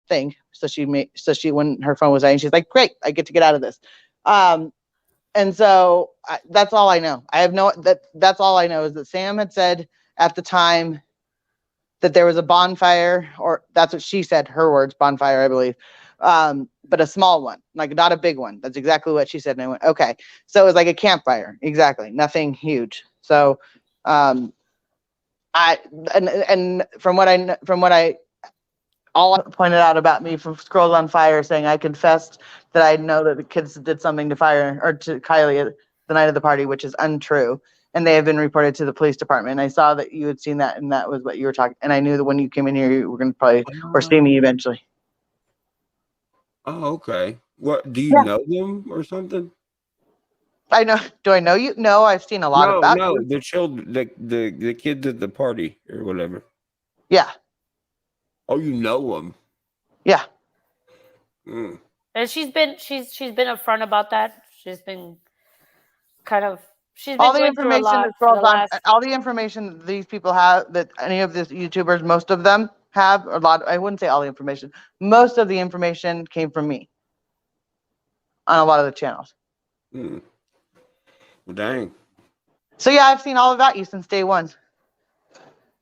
thing. So when her phone was dying, she's like, great, I get to get out of this. And so that's all I know. That's all I know is that Sam had said at the time that there was a bonfire, or that's what she said, her words, bonfire, I believe. But a small one, like not a big one. That's exactly what she said. And I went, okay. So it was like a campfire. Exactly. Nothing huge. So, and from what I all pointed out about me from Scrolls on Fire, saying I confessed that I know that the kids did something to Kylie the night of the party, which is untrue. And they have been reported to the police department. And I saw that you had seen that, and that was what you were talking. And I knew that when you came in here, you were going to probably or see me eventually. Oh, okay. What, do you know them or something? I know. Do I know you? No, I've seen a lot about you. The children, the kids at the party or whatever. Yeah. Oh, you know them? Yeah. Mm. And she's been upfront about that. She's been kind of all the information that scrolls on, all the information that these people have, that any of these YouTubers, most of them have, a lot. I wouldn't say all the information. Most of the information came from me on a lot of the channels. Hmm. Well, dang. So yeah, I've seen all about you since day one.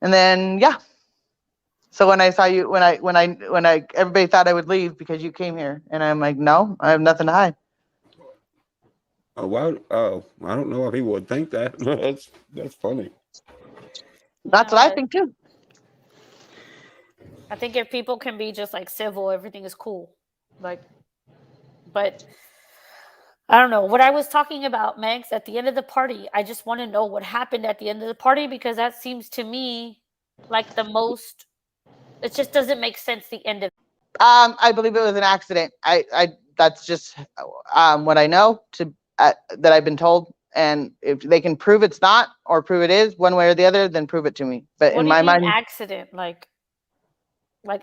And then yeah. So when I saw you, when I everybody thought I would leave because you came here, and I'm like, no, I have nothing to hide. Oh wow! Oh, I don't know why people would think that. That's funny. That's what I think too. I think if people can be just like civil, everything is cool. Like, but I don't know what I was talking about, Megs. At the end of the party, I just want to know what happened at the end of the party, because that seems to me like the most. It just doesn't make sense. The end of. I believe it was an accident. That's just what I know that I've been told. And if they can prove it's not or prove it is one way or the other, then prove it to me. But what in do my you mean mind, accident, like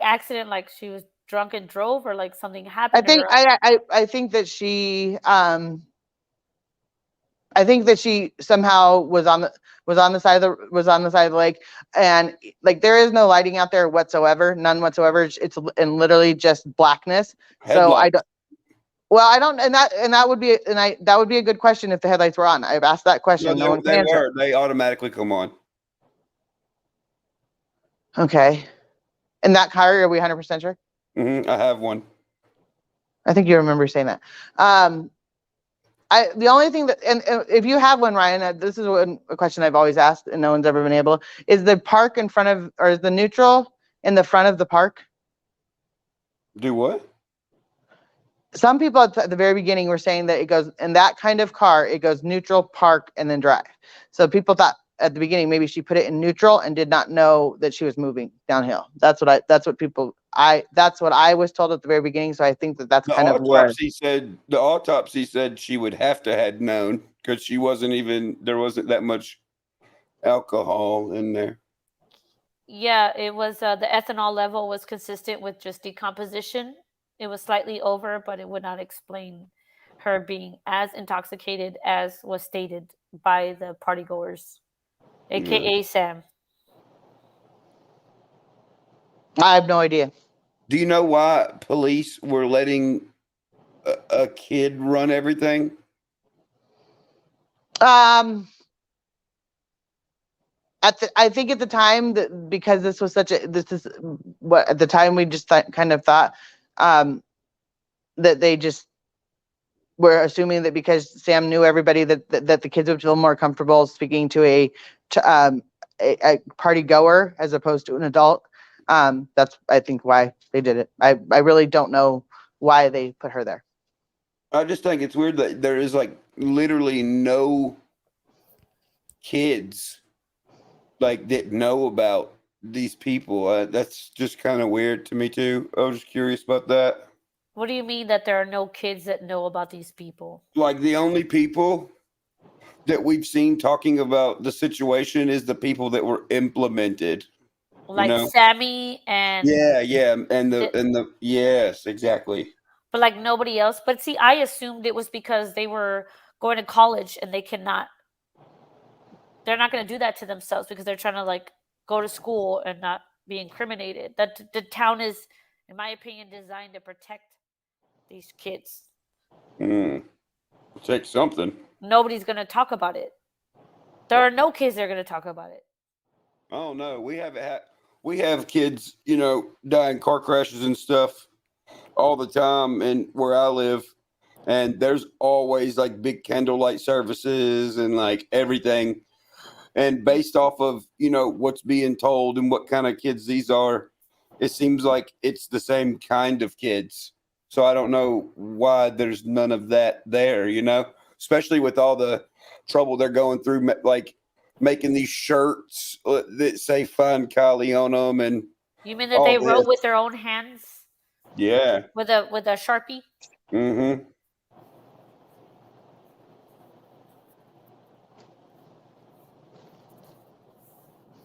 accident, like she was drunk and drove, or like something happened. I think that she I think that she somehow was on the side of the lake, and like there is no lighting out there whatsoever, none whatsoever. It's and literally just blackness. Headlights. So I don't. Well, I don't, and that would be a good question if the headlights were on. I've asked that question. No one can answer. They automatically come on. Okay. In that car, are we 100% sure? Mm-hmm. I have one. I think you remember saying that. The only thing that, and if you have one, Ryan, this is a question I've always asked and no one's ever been able. Is the park in front of, or is the neutral in the front of the park? Do what? Some people at the very beginning were saying that it goes in that kind of car, it goes neutral, park, and then drive. So people thought at the beginning maybe she put it in neutral and did not know that she was moving downhill. That's what I was told at the very beginning. So I think that's kind of where the autopsy said she would have to had known, because there wasn't that much alcohol in there. Yeah, it was the ethanol level was consistent with just decomposition. It was slightly over, but it would not explain her being as intoxicated as was stated by the partygoers, aka Sam. I have no idea. Do you know why police were letting a kid run everything? I think at the time that because this is what at the time we just kind of thought that they just were assuming that because Sam knew everybody that the kids would feel more comfortable speaking to a party goer as opposed to an adult. That's I think why they did it. I really don't know why they put her there. I just think it's weird that there is like literally no kids like that know about these people. That's just kind of weird to me too. I was just curious about that. What do you mean that there are no kids that know about these people? Like the only people that we've seen talking about the situation is the people that were implemented. Like Sammy and and yes, exactly. But like nobody else. But see, I assumed it was because they were going to college and they're not going to do that to themselves because they're trying to like go to school and not be incriminated. That the town is in my opinion, designed to protect these kids. Take something. Nobody's going to talk about it. There are no kids that are going to talk about it. Oh no, we have kids, die in car crashes and stuff all the time, and where I live, and there's always like big candlelight services and like everything. And based off of what's being told and what kind of kids these are, it seems like it's the same kind of kids. So I don't know why there's none of that there, especially with all the trouble they're going through, like making these shirts that say "Find Kylie" on them, and you mean that they wrote with their own hands? Yeah, with a Sharpie. Mm-hmm.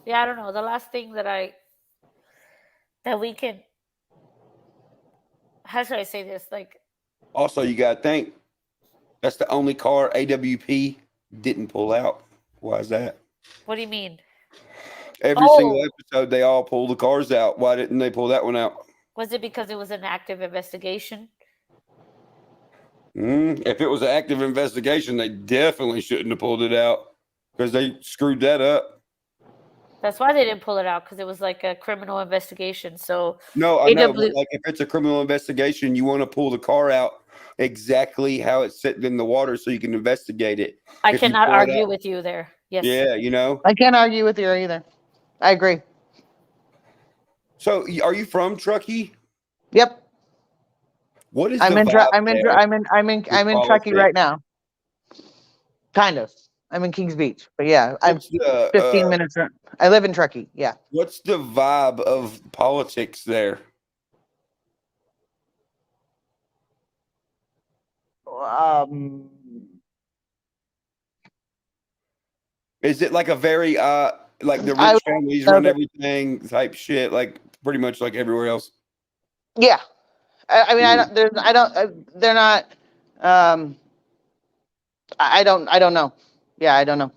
Yeah, I don't know. The last thing that we can, how should I say this? Like, also, you got to think that's the only car AWP didn't pull out. Why is that? What do you mean? Every single episode, they all pull the cars out. Why didn't they pull that one out? Was it because it was an active investigation? If it was an active investigation, they definitely shouldn't have pulled it out because they screwed that up. That's why they didn't pull it out, because it was like a criminal investigation. So no, I know, but like if it's a criminal investigation, you want to pull the car out exactly how it's sitting in the water so you can investigate it. I cannot argue with you there. Yes. Yeah, I can't argue with you either. I agree. So, are you from Truckee? Yep. What is I'm in Truckee right now. Kind of. I'm in Kings Beach, but yeah, I'm 15 minutes. I live in Truckee. Yeah. What's the vibe of politics there? Is it like a very like the rich families run everything type shit, like pretty much like everywhere else? Yeah. I mean, they're not. I don't know. Yeah, I don't know.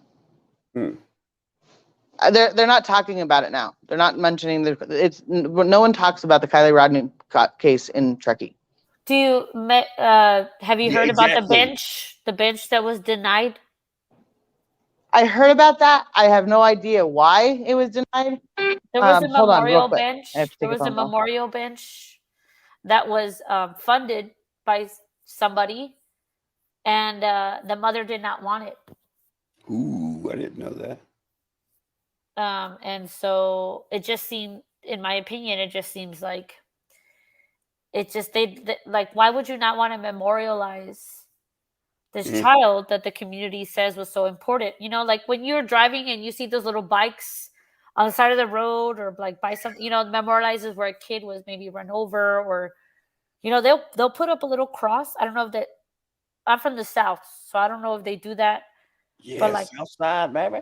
They're not talking about it now. They're not mentioning no one talks about the Kylie Rodney case in Truckee. Do you have you heard about the bench that was denied? I heard about that. I have no idea why it was denied. There was a memorial bench. There was a memorial bench that was funded by somebody, and the mother did not want it. Ooh, I didn't know that. And so it just seemed, in my opinion, it just seems like like, why would you not want to memorialize this child that the community says was so important? Like when you're driving and you see those little bikes on the side of the road, or like by some, memorializes where a kid was maybe run over, or they'll put up a little cross. I don't know if that. I'm from the South, so I don't know if they do that. Yeah, but like South side, baby.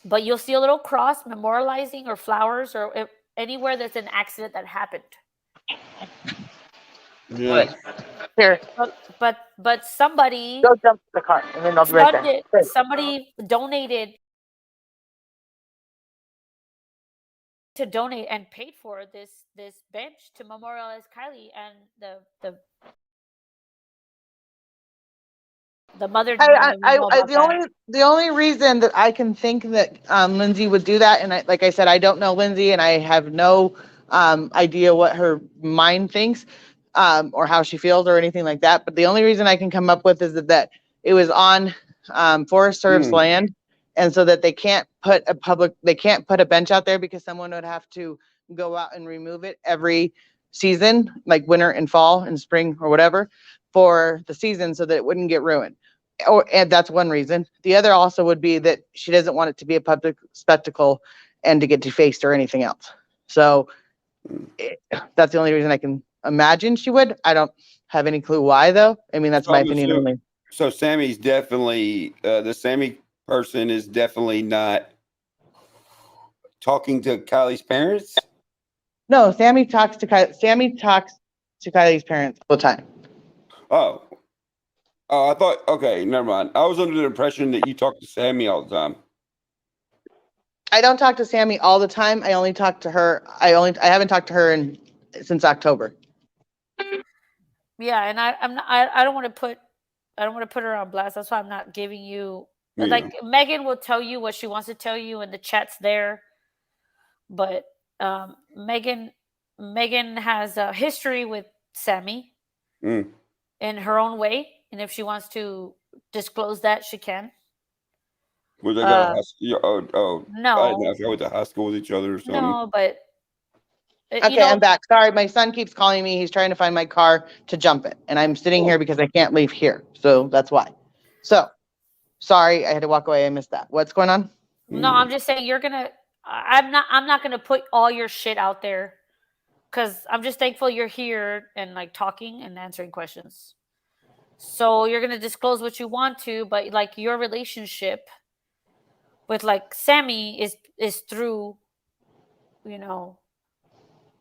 But you'll see a little cross memorializing, or flowers, or anywhere that's an accident that happened. Yeah. Here. But somebody go jump the car, and then I'll be right there. Somebody donated and paid for this bench to memorialize Kylie, and the mother. The only reason that I can think that Lindsay would do that, and like I said, I don't know Lindsay, and I have no idea what her mind thinks, or how she feels, or anything like that. But the only reason I can come up with is that it was on Forest Service land, and so that they can't put a bench out there, because someone would have to go out and remove it every season, like winter and fall and spring or whatever, for the season, so that it wouldn't get ruined. And that's one reason. The other also would be that she doesn't want it to be a public spectacle and to get defaced or anything else. So that's the only reason I can imagine she would. I don't have any clue why, though. I mean, that's my opinion only. So Sammy's definitely the Sammy person is definitely not talking to Kylie's parents. No, Sammy talks to Kylie's parents all the time. Oh, I thought. Okay, never mind. I was under the impression that you talk to Sammy all the time. I don't talk to Sammy all the time. I only talk to her. I haven't talked to her in since October. Yeah, and I don't want to put her on blast. That's why I'm not giving you like Megan will tell you what she wants to tell you, and the chat's there. But Megan has a history with Sammy in her own way, and if she wants to disclose that, she can. Was they go to high school? No, I didn't know if they went to high school with each other or something. No, but okay, I'm back. Sorry, my son keeps calling me. He's trying to find my car to jump it, and I'm sitting here because I can't leave here, so that's why. So, sorry, I had to walk away. I missed that. What's going on? No, I'm just saying I'm not gonna put all your shit out there because I'm just thankful you're here and like talking and answering questions. So you're gonna disclose what you want to, but like your relationship with like Sammy is through,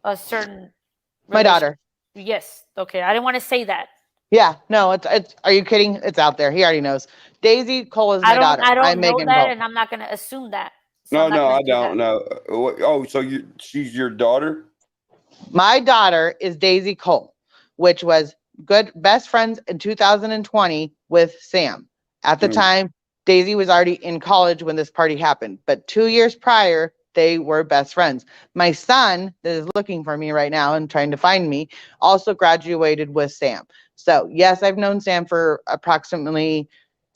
a certain My daughter. Yes. Okay. I didn't want to say that. Yeah. No. It's. Are you kidding? It's out there. He already knows. Daisy Cole is my daughter. I don't I'm know Megan that, Cole. and I'm not going to assume that. So no, I don't know. Oh, so she's your daughter? My daughter is Daisy Cole, which was best friends in 2020 with Sam. At the time, Daisy was already in college when this party happened, but 2 years prior, they were best friends. My son that is looking for me right now and trying to find me also graduated with Sam. So yes, I've known Sam for approximately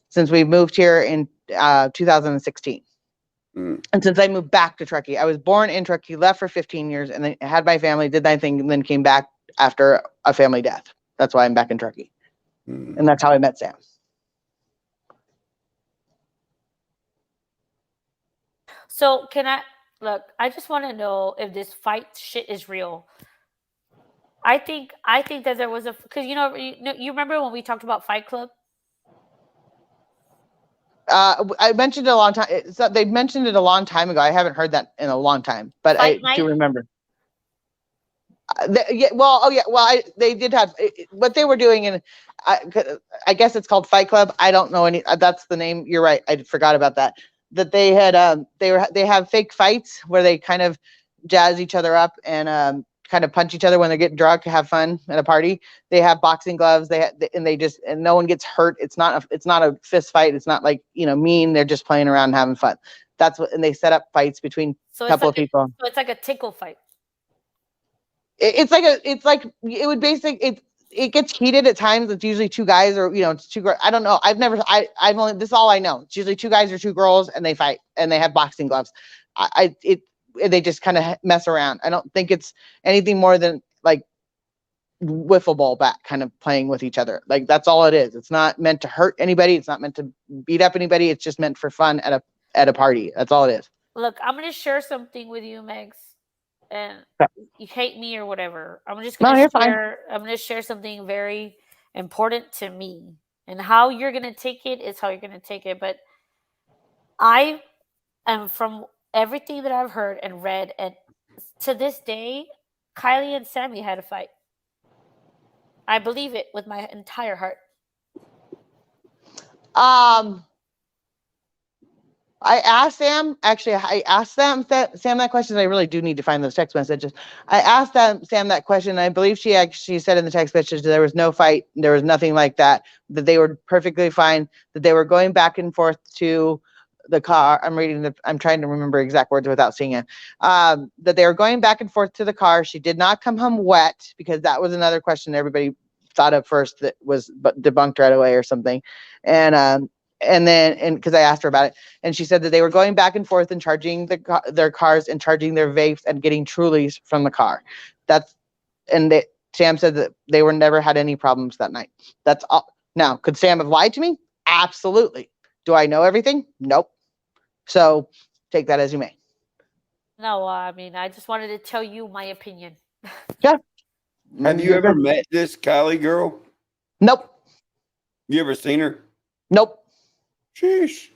since we moved here in 2016. And since I moved back to Truckee, I was born in Truckee, left for 15 years, and then had my family, did my thing, and then came back after a family death. That's why I'm back in Truckee. And that's how I met Sam. So I just want to know if this fight shit is real. I think that there was because you remember when we talked about Fight Club? I mentioned it a long time. They mentioned it a long time ago. I haven't heard that in a long time, but I do remember. They did have what they were doing, and I guess it's called Fight Club. I don't know any. That's the name. You're right. I forgot about that. That they had they have fake fights where they kind of jazz each other up and kind of punch each other when they're getting drunk, have fun at a party. They have boxing gloves. And no one gets hurt. It's not a fist fight. It's not like mean. They're just playing around and having fun. That's what. And they set up fights between a couple of people. So it's like a tickle fight. It's like it would basically it gets heated at times. It's usually two guys or it's two girls. I don't know. I've only this is all I know. It's usually two guys or two girls and they fight and they have boxing gloves. They just kind of mess around. I don't think it's anything more than like wiffle ball bat kind of playing with each other. Like that's all it is. It's not meant to hurt anybody. It's not meant to beat up anybody. It's just meant for fun at a party. That's all it is. Look, I'm gonna share something with you, Megs. And you hate me or whatever. I'm just gonna share something very important to me. And how you're gonna take it is how you're gonna take it. But I am, from everything that I've heard and read, and to this day, Kylie and Sammy had a fight. I believe it with my entire heart. I asked Sam Sam that question. I really do need to find those text messages. I asked Sam that question. And I believe she actually said in the text message there was no fight. There was nothing like that, that they were perfectly fine, that they were going back and forth to the car. I'm trying to remember exact words without seeing it. That they were going back and forth to the car. She did not come home wet, because that was another question everybody thought of first that was debunked right away or something. And then because I asked her about it, and she said that they were going back and forth and charging their cars and charging their vapes and getting Trulies from the car. Sam said that they never had any problems that night. That's all. Now, could Sam have lied to me? Absolutely. Do I know everything? Nope. So take that as you may. No, I mean, I just wanted to tell you my opinion. Yeah. Have you ever met this Kylie girl? Nope. You ever seen her? Nope. Sheesh.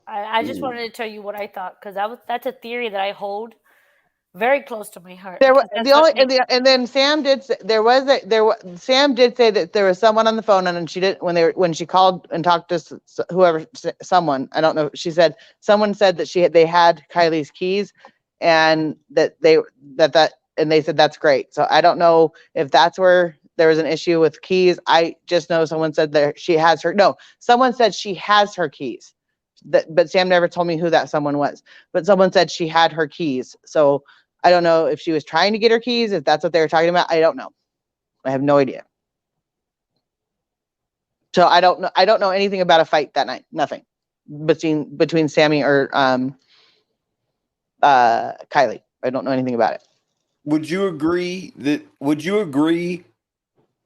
I just wanted to tell you what I thought, because that's a theory that I hold very close to my heart. There was because that's the only what makes- and then Sam did say, Sam did say that there was someone on the phone and she didn't when she called and talked to someone, I don't know, she said someone said that they had Kylie's keys and that they said that's great. So I don't know if that's where there was an issue with keys. I just know someone said that someone said she has her keys. But Sam never told me who that someone was. But someone said she had her keys. So I don't know if she was trying to get her keys, if that's what they were talking about. I don't know. I have no idea. So I don't know anything about a fight that night. Nothing between Sammy or Kylie. I don't know anything about it. Would you agree?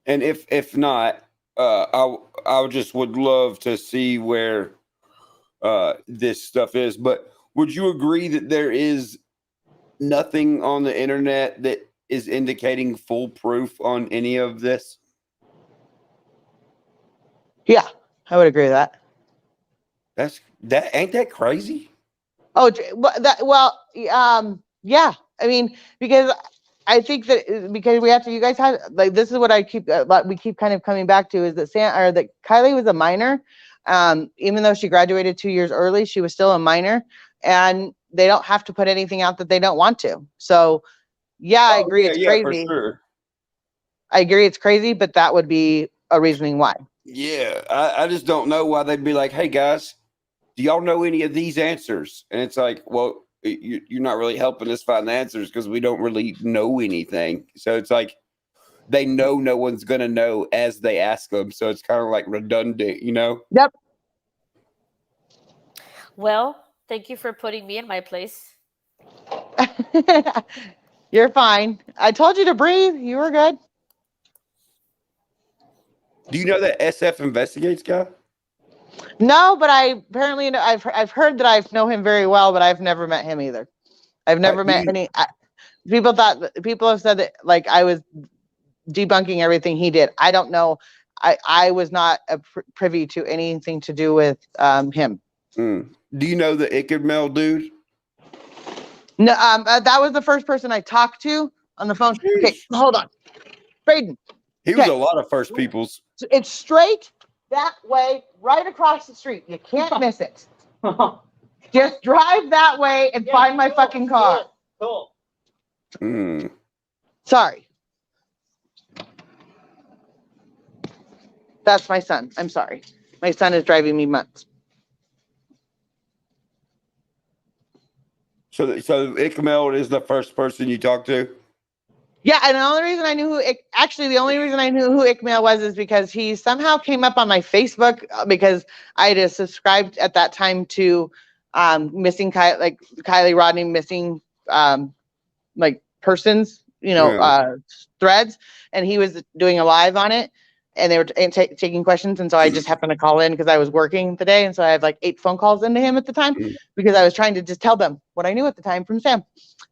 And if not, I just would love to see where this stuff is. But would you agree that there is nothing on the internet that is indicating full proof on any of this? Yeah, I would agree with that. Ain't that crazy? Oh, yeah. I mean, because I think that because you guys had like this is what we keep kind of coming back to is that that Kylie was a minor, even though she graduated 2 years early, she was still a minor, and they don't have to put anything out that they don't want to. So, yeah, I agree, it's crazy. For sure. I agree, it's crazy, but that would be a reasoning why. Yeah, I just don't know why they'd be like, "Hey guys, do y'all know any of these answers?" And it's like, well, you're not really helping us find the answers because we don't really know anything. So it's like they know no one's going to know as they ask them. So it's kind of like redundant, you know? Yep. Well, thank you for putting me in my place. You're fine. I told you to breathe. You were good. Do you know that SF investigates guy? No, but I've heard that I know him very well, but I've never met him either. I've never met any. People have said that like I was debunking everything he did. I don't know. I was not privy to anything to do with him. Do you know the Ichabod dude? No, that was the first person I talked to on the phone. Jeez. Okay, hold on, Braden. He was a lot of first peoples. It's straight that way, right across the street. You can't miss it. Just drive that way and find my fucking car. Cool. Sorry. That's my son. I'm sorry. My son is driving me nuts. So Ichabod is the first person you talked to? Yeah, and the only reason I knew the only reason I knew who Ichabod was is because he somehow came up on my Facebook because I had subscribed at that time to missing Kylie Rodney missing like persons, threads, and he was doing a live on it, and they were taking questions, and so I just happened to call in because I was working today, and so I have like 8 phone calls into him at the time because I was trying to just tell them what I knew at the time from Sam.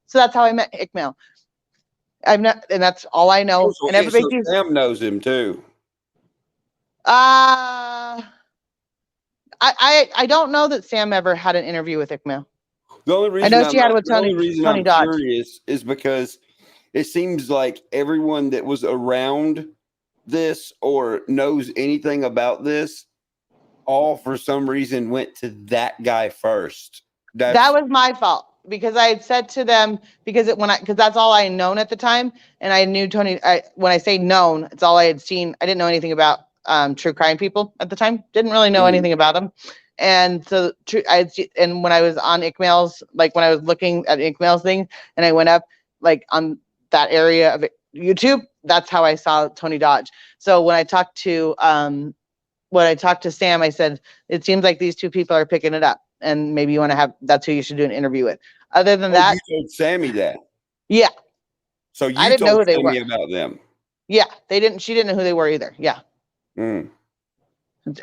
So that's how I met Ichabod. I'm not, and that's all I know. And everybody Sam knows him too. I don't know that Sam ever had an interview with Ichabod. The only reason I know she had with Tony Dodge. Curious is because it seems like everyone that was around this or knows anything about this, all for some reason went to that guy first. That was my fault because I had said to them because that's all I had known at the time, and I knew Tony. When I say known, it's all I had seen. I didn't know anything about true crime people at the time. Didn't really know anything about them. And so and when I was on Ichabod's, like when I was looking at Ichabod's thing and I went up like on that area of YouTube, that's how I saw Tony Dodge. So when I talked to Sam, I said, it seems like these two people are picking it up and maybe you want to that's who you should do an interview with. Other than that. You told Sammy that. Yeah. So you I didn't know who they Sammy were. about them. Yeah. She didn't know who they were either. Yeah.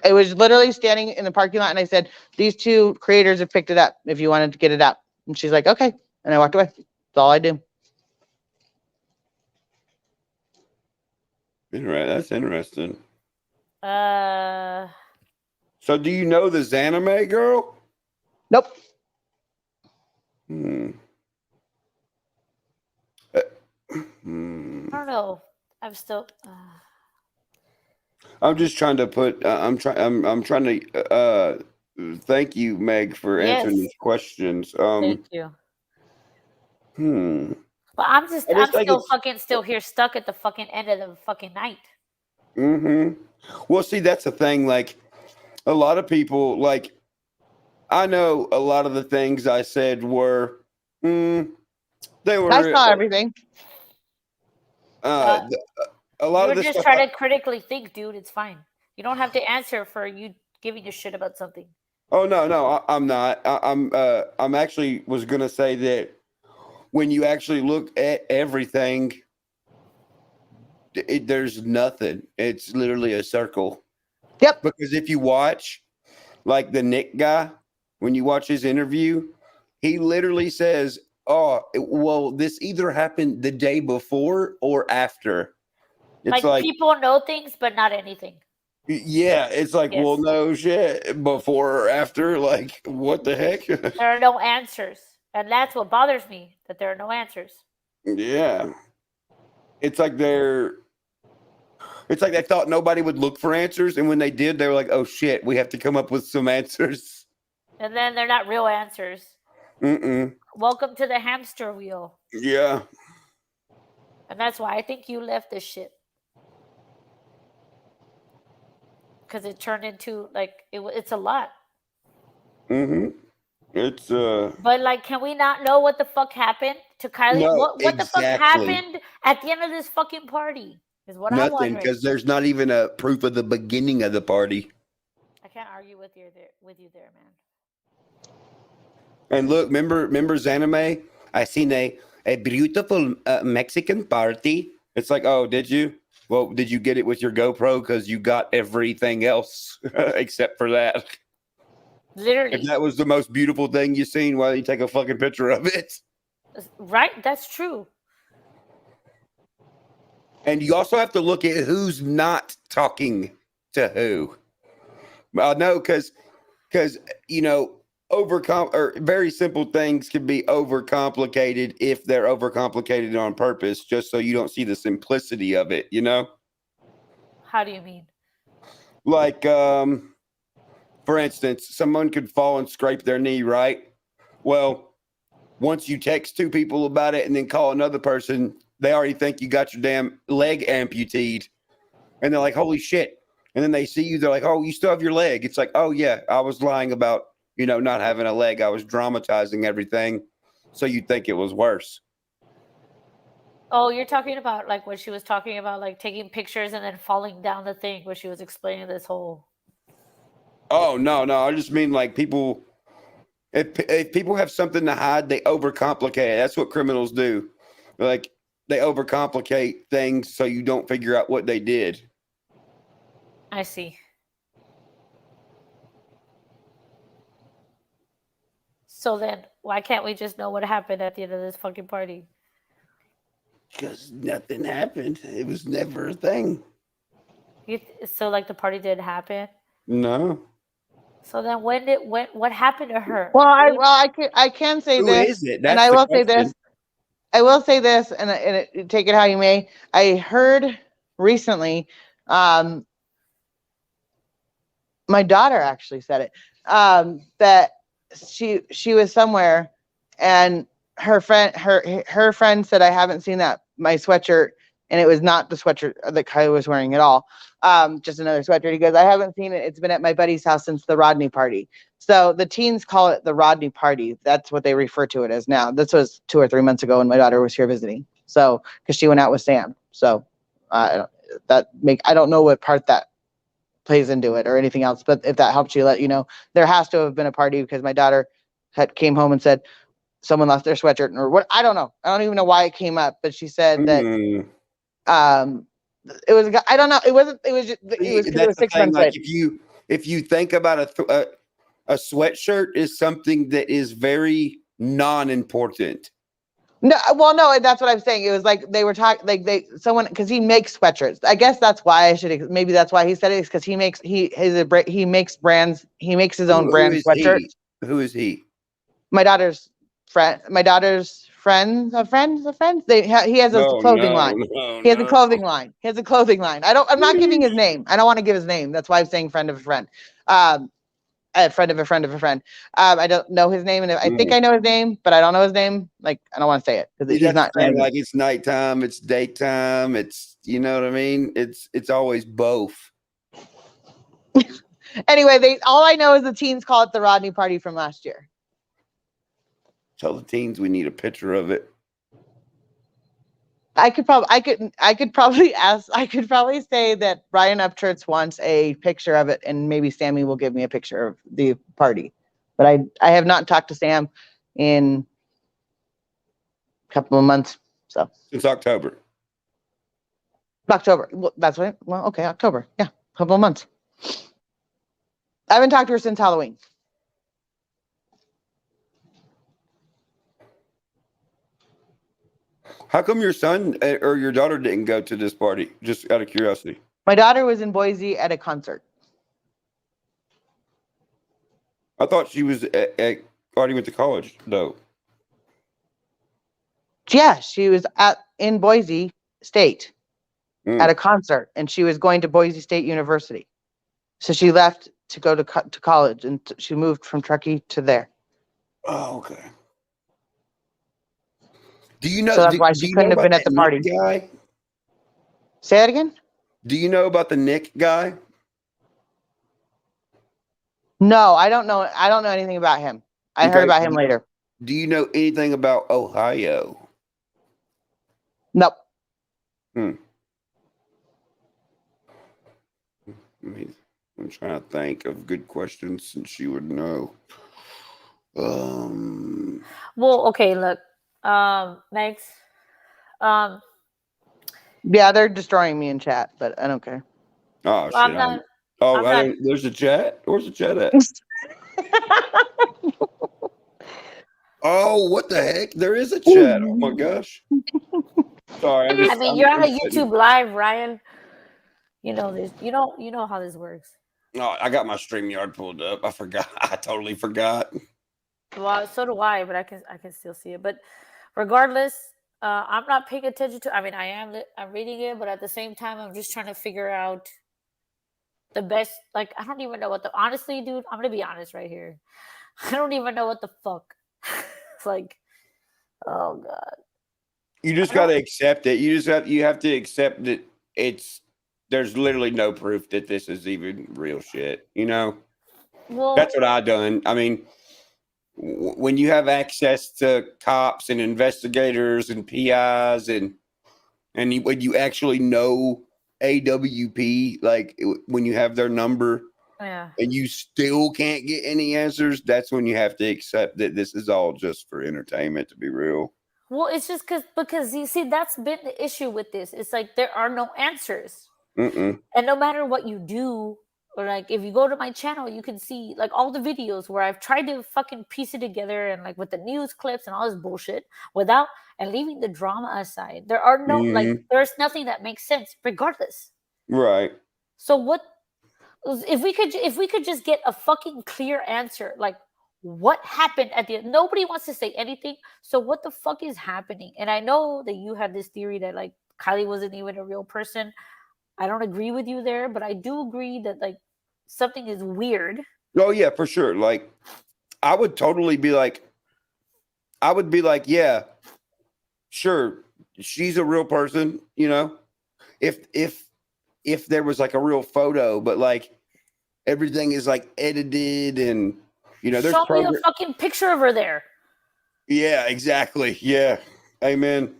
It was literally standing in the parking lot and I said, these two creators have picked it up if you wanted to get it out. And she's like, okay. And I walked away. That's all I do. That's interesting. Uh, So do you know the Zanime girl? Nope. don't know. I'm still. I'm just trying to put. I'm trying to. Thank you, Meg, for answering Yes. these questions. Thank you. But I'm I I'm just think still it's. fucking still here stuck at the fucking end of the fucking night. Well, see, that's the thing. Like, a lot of people, like, I know a lot of the things I said were, they were. I saw everything. A lot of You're this just stuff. trying to critically think, dude. It's fine. You don't have to answer for you giving a shit about something. Oh no, I'm not. I'm actually was gonna say that when you actually look at everything, there's nothing. It's literally a circle. Yep. Because if you watch, like the Nick guy, when you watch his interview, he literally says, "Oh, well, this either happened the day before or after." It's like people know things, but not anything. yeah, it's like, Yes. well, no shit, before or after, like, what the heck? There are no answers, and that's what bothers me, that there are no answers. Yeah. It's like they thought nobody would look for answers, and when they did, they were like, oh shit, we have to come up with some answers. And then they're not real answers. Welcome to the hamster wheel. Yeah. And that's why I think you left this shit. Because it turned into, like, it's a lot. It's But, like, can we not know what the fuck happened to Kylie? No, what the fuck happened at the end of this fucking party is what I'm nothing, wondering. because there's not even a proof of the beginning of the party. I can't argue with you there, man. And look, remember Zanime? I seen a beautiful Mexican party. It's like, oh, did you? Well, did you get it with your GoPro? Because you got everything else except for that. Literally. If that was the most beautiful thing you've seen, why don't you take a fucking picture of it? Right? That's true. And you also have to look at who's not talking to who. Well, no, because you know, very simple things can be overcomplicated if they're overcomplicated on purpose, just so you don't see the simplicity of it, you know? How do you mean? Like, for instance, someone could fall and scrape their knee, right? Well, once you text two people about it and then call another person, they already think you got your damn leg amputated. And they're like, holy shit. And then they see you, they're like, oh, you still have your leg. It's like, oh, yeah, I was lying about, you know, not having a leg. I was dramatizing everything. So you'd think it was worse. Oh, you're talking about like when she was talking about like taking pictures and then falling down the thing where she was explaining this whole. Oh, no. I just mean like people, if people have something to hide, they overcomplicate it. That's what criminals do. Like they overcomplicate things so you don't figure out what they did. I see. So then, why can't we just know what happened at the end of this fucking party? Because nothing happened. It was never a thing. So, like, the party didn't happen? No. So then, what happened to her? Well, I can say Who this, is it? and I will say this. I will say this, and take it how you may. I heard recently, my daughter actually said it, that she was somewhere, and her friend said, I haven't seen my sweatshirt, and it was not the sweatshirt that Kylie was wearing at all. Just another sweatshirt. He goes, I haven't seen it. It's been at my buddy's house since the Rodney party. So the teens call it the Rodney party. That's what they refer to it as now. This was 2 or 3 months ago when my daughter was here visiting. So, because she went out with Sam. So I don't know what part that plays into it or anything else, but if that helps you, let you know, there has to have been a party because my daughter came home and said someone left their sweatshirt or what. I don't know. I don't even know why it came up, but she said that it was, I don't know. It was 6 months like later. if you think about a sweatshirt is something that is very non-important. No, well, no, that's what I'm saying. It was like they were talking, like because he makes sweatshirts. I guess that's why maybe that's why he said it, is because he makes brands. He makes his own brand sweatshirt. Who is he? My daughter's friends of friends of friends. He has a No, clothing line. no, He has a no. clothing line. He has a clothing line. I'm not giving his name. I don't want to give his name. That's why I'm saying friend of a friend. A friend of a friend of a friend. I don't know his name, and I think I know his name, but I don't know his name. Like, I don't want to say it because he's not. Like, it's nighttime, it's daytime, it's, you know what I mean? It's always both. Anyway, all I know is the teens call it the Rodney party from last year. Tell the teens we need a picture of it. I could probably say that Ryan Upchurch wants a picture of it, and maybe Sammy will give me a picture of the party. But I have not talked to Sam in a couple of months. So Since October. Well, that's right. Well, okay, October. Yeah, a couple of months. I haven't talked to her since Halloween. How come your son or your daughter didn't go to this party? Just out of curiosity. My daughter was in Boise at a concert. I thought she was already went to college, though. Yeah, she was in Boise State at a concert, and she was going to Boise State University. So she left to go to college, and she moved from Truckee to there. Oh, okay. Do you know? So that's why she couldn't have been at the party. Guy? Say that again? Do you know about the Nick guy? No, I don't know. I don't know anything about him. I heard about him later. Do you know anything about Ohio? Nope. I'm trying to think of good questions since she would know. Well, okay, look. Megs. Yeah, they're destroying me in chat, but I don't care. Oh, shit. There's a chat? Where's the chat at? Oh, what the heck? There is a chat. Oh, my gosh. Sorry. You're on a YouTube live, Ryan. You know this. You know how this works. No, I got my StreamYard pulled up. I forgot. I totally forgot. Well, so do I, but I can still see it. But regardless, I'm not paying attention to. I'm reading it, but at the same time, I'm just trying to figure out the best. Like, I don't even know honestly, dude, I'm gonna be honest right here. I don't even know what the fuck. It's like, oh god. You just gotta accept it. You have to accept that there's literally no proof that this is even real shit. You know? Well, that's what I done. I mean, when you have access to cops and investigators and PIs and when you actually know AWP, like when you have their number, and you still can't get any answers, that's when you have to accept that this is all just for entertainment, to be real. Well, it's just because you see, that's been the issue with this. It's like there are no answers. And no matter what you do, or like if you go to my channel, you can see like all the videos where I've tried to fucking piece it together and like with the news clips and all this bullshit and leaving the drama aside. There are no there's nothing that makes sense regardless. Right. So what if we could just get a fucking clear answer, like what happened at the end? Nobody wants to say anything. So what the fuck is happening? And I know that you have this theory that like Kylie wasn't even a real person. I don't agree with you there, but I do agree that like something is weird. Oh yeah, for sure. Like I would be like, yeah, sure, she's a real person, you know. If there was like a real photo, but like everything is like edited and there's show me a fucking picture of her there. Yeah, exactly. Yeah. Amen.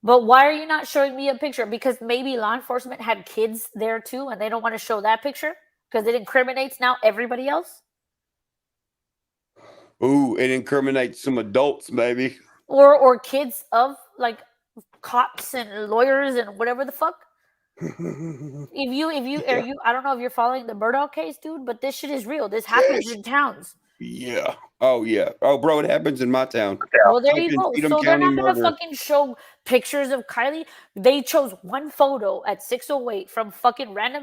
But why are you not showing me a picture? Because maybe law enforcement had kids there too, and they don't want to show that picture because it incriminates now everybody else. Ooh, it incriminates some adults, maybe. Or kids of like cops and lawyers and whatever the fuck. If you I don't know if you're following the Murdoch case, dude, but this shit is real. This happens in towns. Yeah. Oh yeah. Oh, bro, it happens in my town. Well, there you go. So they're not gonna fucking show pictures of Kylie. They chose one photo at 6:08 from fucking random